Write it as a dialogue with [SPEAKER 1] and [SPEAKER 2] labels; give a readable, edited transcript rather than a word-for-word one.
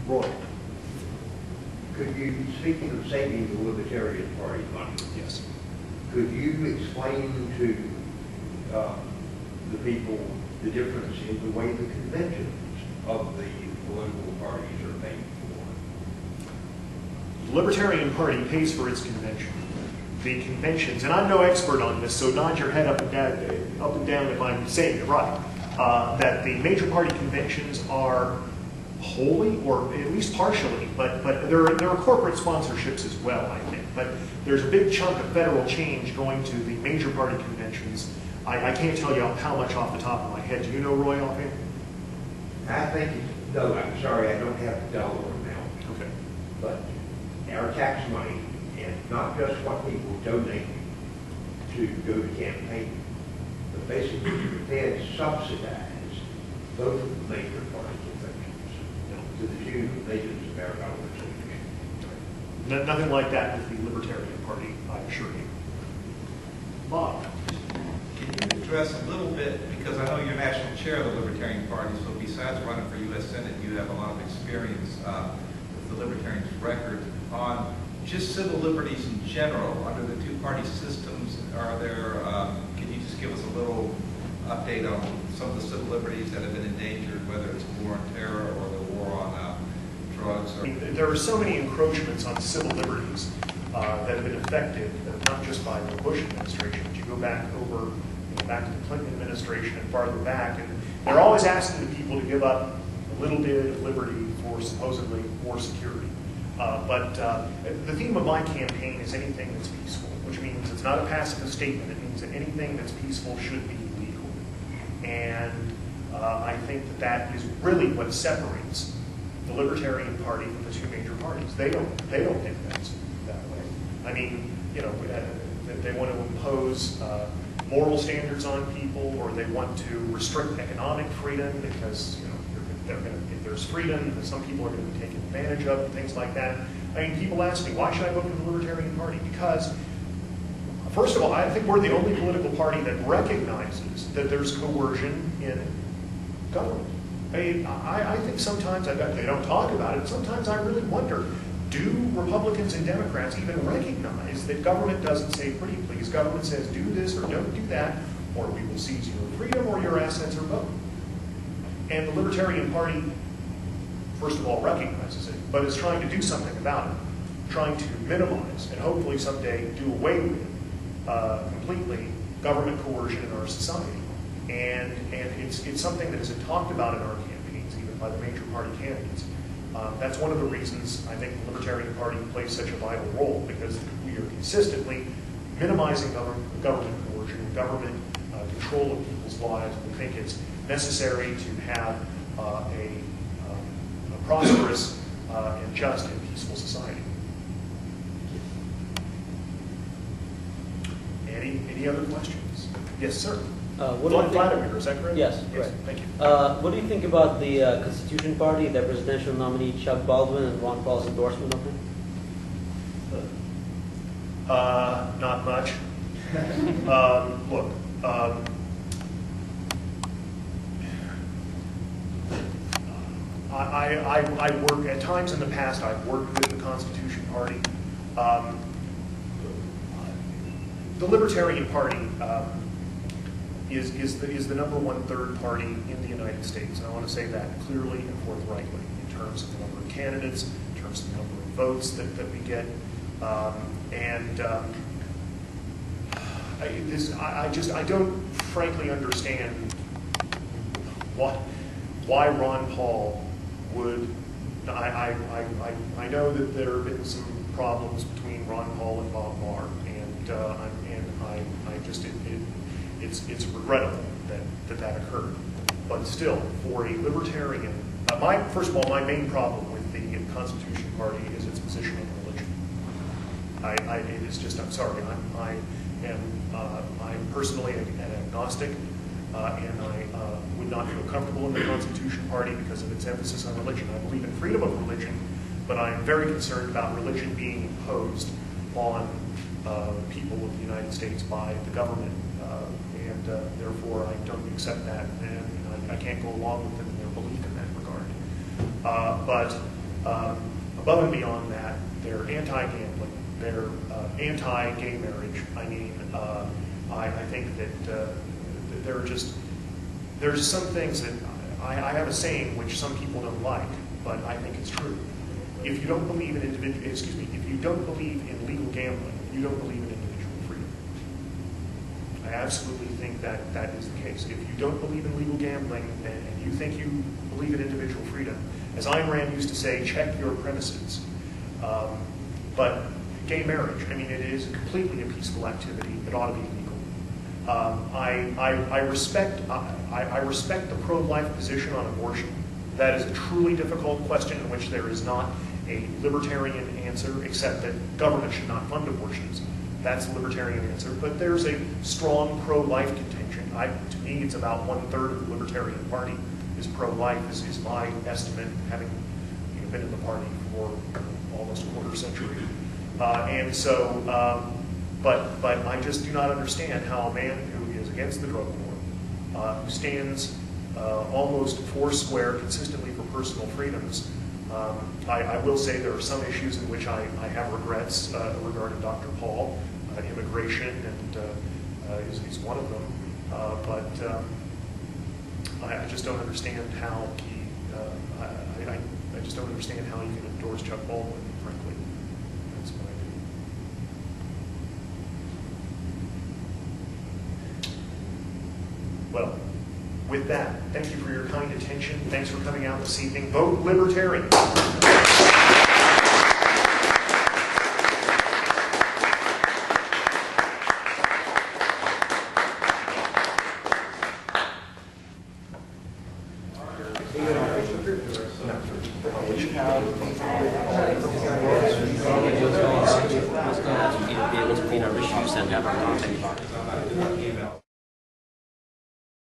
[SPEAKER 1] Roy.
[SPEAKER 2] Could you, speaking of saving the Libertarian Party money,
[SPEAKER 1] Yes.
[SPEAKER 2] could you explain to the people the difference in the way the conventions of the political parties are paid for?
[SPEAKER 1] The Libertarian Party pays for its convention. The conventions, and I'm no expert on this, so nod your head up and down if I'm saying it right, that the major party conventions are wholly, or at least partially, but there are corporate sponsorships as well, I think. But there's a big chunk of federal change going to the major party conventions. I can't tell you how much off the top of my head. Do you know, Roy, offhand?
[SPEAKER 2] I think it's, no, I'm sorry, I don't have the dollar amount.
[SPEAKER 1] Okay.
[SPEAKER 2] But our tax money, and not just what people donate to go to campaign, but basically the Fed subsidize both of the major party conventions to the tune of millions of our dollars a year.
[SPEAKER 1] Nothing like that with the Libertarian Party, I assure you. Bob.
[SPEAKER 3] Can you address a little bit, because I know you're national chair of the Libertarian Party, so besides running for U.S. Senate, you have a lot of experience with the Libertarians' record on just civil liberties in general. Under the two-party systems, are there, can you just give us a little update on some of the civil liberties that have been endangered, whether it's the war on terror or the war on drugs? Or
[SPEAKER 1] There are so many encroachments on civil liberties that have been affected, not just by the Bush administration, but you go back over, back to the Clinton administration and farther back, and they're always asking the people to give up a little bit of liberty for supposedly more security. But the theme of my campaign is anything that's peaceful, which means it's not a pacifist statement. It means that anything that's peaceful should be legal. And I think that is really what separates the Libertarian Party from the two major parties. They don't think that's that way. I mean, they want to impose moral standards on people, or they want to restrict economic freedom because if there's freedom, some people are going to be taken advantage of, and things like that. I mean, people ask me, why should I vote for the Libertarian Party? Because, first of all, I think we're the only political party that recognizes that there's coercion in government. I think sometimes, they don't talk about it, sometimes I really wonder, do Republicans and Democrats even recognize that government doesn't say pretty please? Government says do this or don't do that, or we will seize your freedom or your assets or both. And the Libertarian Party, first of all, recognizes it, but is trying to do something about it, trying to minimize and hopefully someday do away with completely government coercion in our society. And it's something that isn't talked about in our campaigns, even by the major party candidates. That's one of the reasons I think the Libertarian Party plays such a vital role, because we are consistently minimizing government coercion, government control of people's lives. We think it's necessary to have a prosperous and just and peaceful society. Any other questions? Yes, sir. Vladimir, is that correct?
[SPEAKER 4] Yes, correct.
[SPEAKER 1] Thank you.
[SPEAKER 4] What do you think about the Constitution Party, their presidential nominee Chuck Baldwin, and Ron Paul's endorsement of him?
[SPEAKER 1] Not much. Look, I work, at times in the past, I've worked with the Constitution Party. The Libertarian Party is the number one third party in the United States. And I want to say that clearly and forthrightly in terms of the number of candidates, in terms of the number of votes that we get. I don't frankly understand why Ron Paul would. I know that there have been some problems between Ron Paul and Bob Maher, it's regrettable that occurred. But still, for a libertarian, first of all, my main problem with the Constitution Party is its position on religion. It is just, I'm sorry, I'm personally an agnostic, and I would not feel comfortable in the Constitution Party because of its emphasis on religion. I believe in freedom of religion, but I am very concerned about religion being imposed on people of the United States by the government, and therefore I don't accept that, and I can't go along with them in their belief in that regard. But Above and beyond that, they're anti-gambling, they're anti-gay marriage. I mean, I think that there are just, there's some things that, I have a saying which some people don't like, but I think it's true. If you don't believe in if you don't believe in legal gambling, you don't believe in individual freedom. I absolutely think that that is the case. If you don't believe in legal gambling and you think you believe in individual freedom, as Ayn Rand used to say, check your premises. But gay marriage, I mean, it is completely a peaceful activity. It ought to be legal. I respect the pro-life position on abortion. That is a truly difficult question in which there is not a libertarian answer, except that government should not fund abortions. That's the libertarian answer. But there's a strong pro-life contention. To me, it's about 1/3 of the Libertarian Party is pro-life, is my estimate, having been in the party for almost a quarter century. And so, but I just do not understand how a man who is against the drug war, who stands almost foursquare consistently for personal freedoms. I will say there are some issues in which I have regrets regarding Dr. Paul. Immigration is one of them. But I just don't understand how he, I just don't understand how you can endorse Chuck Baldwin, frankly. That's what I do. Well, with that, thank you for your kind attention. Thanks for coming out this evening. Vote Libertarian.
[SPEAKER 4] Be able to feed our issues and have our content.